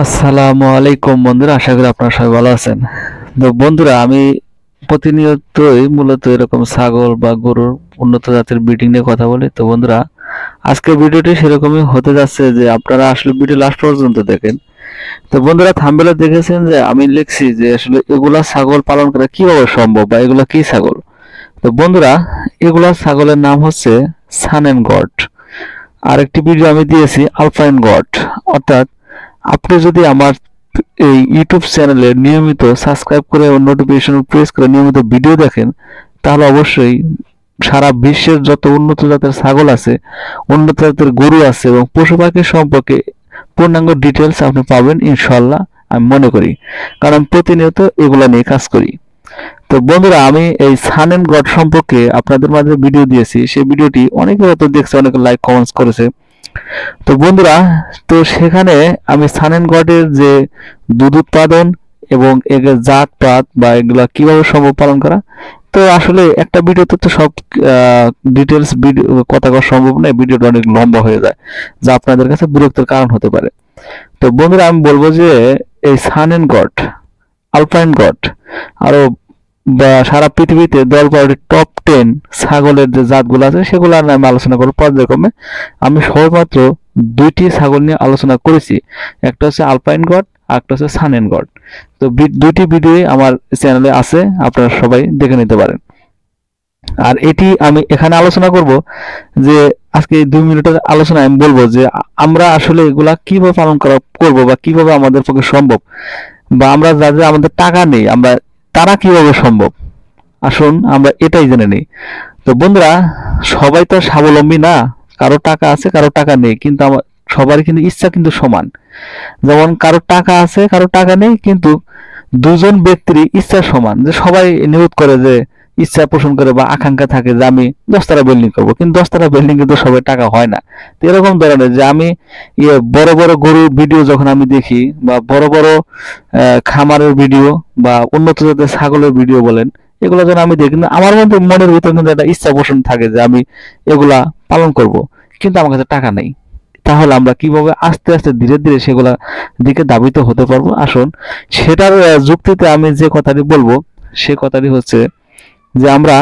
আসসালামু আলাইকুম বন্ধুরা, আশা করি আপনারা সবাই ভালো আছেন। তো বন্ধুরা, আমি প্রতিনিয়তই মূলত এরকম ছাগল বা গরুর উন্নত জাতের ব্রিডিং নিয়ে কথা বলি। তো বন্ধুরা, আজকের ভিডিওটি সেরকমই হতে যাচ্ছে যে আপনারা আসলে ভিডিও লাস্ট পর্যন্ত দেখেন। তো বন্ধুরা, থাম্বনেলে দেখেছেন যে আমি লিখছি যে আসলে এগুলা ছাগল পালন করা কিভাবে সম্ভব বা এগুলা কি ছাগল। তো বন্ধুরা, এগুলা ছাগলের নাম হচ্ছে সানেন গড। আরেকটি ভিডিও আমি দিয়েছি আলপাইন গড। অর্থাৎ আপনি যদি আমার এই ইউটিউব চ্যানেলে নিয়মিত সাবস্ক্রাইব করে নোটিফিকেশন প্রেস করে নিয়মিত ভিডিও দেখেন, তাহলে অবশ্যই সারা বিশ্বের যত উন্নত জাতের ছাগল আছে, উন্নত জাতের গরু আছে এবং পশু পাখি সম্পর্কে পূর্ণাঙ্গ ডিটেলস আপনি পাবেন ইনশাল্লাহ, আমি মনে করি, কারণ প্রতিনিয়ত এগুলা নিয়ে কাজ করি। তো বন্ধুরা, আমি এই সান এন্ড গড সম্পর্কে আপনাদের মাঝে ভিডিও দিয়েছি। সেই ভিডিওটি অনেকে হয়তো দেখছে, অনেকে লাইক কমেন্টস করেছে। তো বন্ধুরা, তো সেখানে আমি সান এন্ড গডের যে দুধ উৎপাদন এবং এর জাতপাত বা এগুলা কিভাবে সম্ভব পালন করা, তো আসলে একটা ভিডিওতে তো সব ডিটেলস ভিডিও কথা কওয়া সম্ভব নয়, ভিডিওটা অনেক লম্বা হয়ে যায়, যা আপনাদের কাছে বিরক্তির কারণ হতে পারে। তো বন্ধুরা, আমি বলবো যে এই সান এন্ড গড, আলপাইন গড আরো বা সারা পৃথিবীতে 10-12টি টপ 10 ছাগলের যে জাতগুলো আছে সেগুলো আমি আলোচনা করবো পর্যায়ক্রমে। আমি সবেমাত্র দুইটি ছাগল নিয়ে আলোচনা করেছি, একটা হচ্ছে আলপাইন গড আর একটা হচ্ছে সানেন গড। তো দুইটি ভিডিও আমার চ্যানেলে আছে, আপনারা সবাই দেখে নিতে পারেন। আর এটি আমি এখানে আলোচনা করব যে আজকে এই 2 মিনিটের আলোচনায় আমি বলবো যে আমরা আসলে এগুলা কিভাবে পালন করব বা কিভাবে আমাদের পক্ষে সম্ভব, বা আমরা যাদের আমাদের টাকা নেই আমরা তারা কিভাবে সম্ভব, আসুন আমরা এটাই জেনে নিই। তো বন্ধুরা, সবাই তো স্বাবলম্বী না, কারো টাকা আছে কারো টাকা নেই, কিন্তু আমার সবারই কিন্তু ইচ্ছা কিন্তু সমান। যেমন কারো টাকা আছে কারো টাকা নেই, কিন্তু দুজন ব্যক্তির ইচ্ছা সমান, যে সবাই নিয়ত করে যে ইচ্ছা পোষণ করে বা আকাঙ্ক্ষা থাকে যে আমি 10 তলা বিল্ডিং করবো, কিন্তু 10 তলা বিল্ডিং কিন্তু সবাই টাকা হয় না। তো এরকম ধরনের যে আমি বড় বড় গরুর ভিডিও যখন আমি দেখি বা বড় বড় খামারের ভিডিও বা উন্নত জাতের ছাগলের ভিডিও বলেন, এগুলো যখন আমি দেখি না, আমার মধ্যে মনের ভিতরে কিন্তু একটা ইচ্ছা পোষণ থাকে যে আমি এগুলা পালন করব, কিন্তু আমার কাছে টাকা নেই। তাহলে আমরা কিভাবে আস্তে আস্তে ধীরে ধীরে সেগুলা দিকে ধাবিত হতে পারবো, আসুন সেটার যুক্তিতে আমি যে কথাটি বলবো সে কথাটি হচ্ছে যে আমরা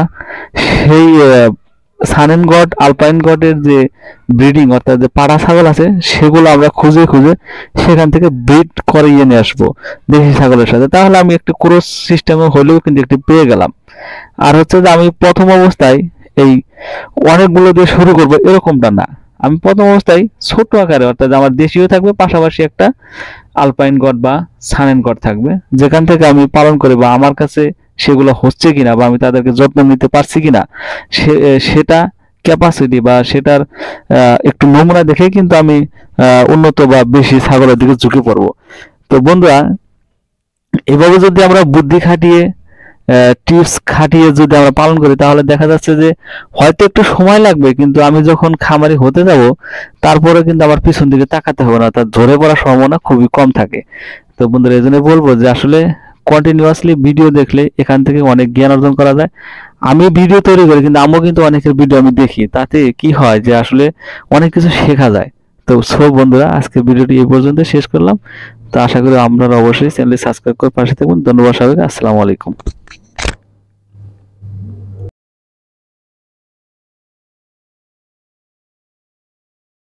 সেই সানেন গড আলপাইন গডের যে ব্রিডিং অর্থাৎ যে পাড়া ছাগল আছে সেগুলো আমরা খুঁজে খুঁজে সেখান থেকে ব্রিড করিয়ে নিয়ে আসবো দেশি ছাগলের সাথে। তাহলে আমি একটু ক্রস সিস্টেমে হলেও কিন্তু একটি পেয়ে গেলাম। আর হচ্ছে যে আমি প্রথম অবস্থায় এই অনেকগুলো দিয়ে শুরু করব এরকমটা না, আমি প্রথম অবস্থায় ছোট আকারে অর্থাৎ আমার দেশীয় থাকবে, পাশাপাশি একটা আলপাইন গড বা সানেন গড থাকবে, যেখান থেকে আমি পালন করি বা আমার কাছে সেগুলো হচ্ছে কিনা বা আমি তাদেরকে যত্ন নিতে পারছি কিনা সেটা ক্যাপাসিটি বা সেটার একটু নমুনা দেখে কিন্তু আমি উন্নত বা বেশি ছাগলের দিকে ঝুঁকে পড়বো। তো বন্ধুরা, এভাবে যদি আমরা বুদ্ধি খাটিয়ে টিপস খাটিয়ে যদি আমরা পালন করি, তাহলে দেখা যাচ্ছে যে হয়তো একটু সময় লাগবে, কিন্তু আমি যখন খামারি হতে যাব তারপরে কিন্তু আমার পিছন দিকে তাকাতে হবে না, তার ঝরে পড়ার সম্ভাবনা খুবই কম থাকে। তো বন্ধুরা, এই জন্য বলবো যে আসলে কন্টিনিউয়াসলি ভিডিও দেখলে এখান থেকে অনেক জ্ঞান অর্জন করা যায়। আমি ভিডিও তৈরি করি, কিন্তু আমিও কিন্তু অনেকের ভিডিও আমি দেখি, তাতে কি হয় যে আসলে অনেক কিছু শেখা যায়। তো সব বন্ধুরা, আজকে ভিডিওটি এই পর্যন্ত শেষ করলাম। তো আশা করি আপনারা অবশ্যই চ্যানেলটি সাবস্ক্রাইব করে পাশে থাকবেন। ধন্যবাদ সবাইকে, আসসালামু আলাইকুম।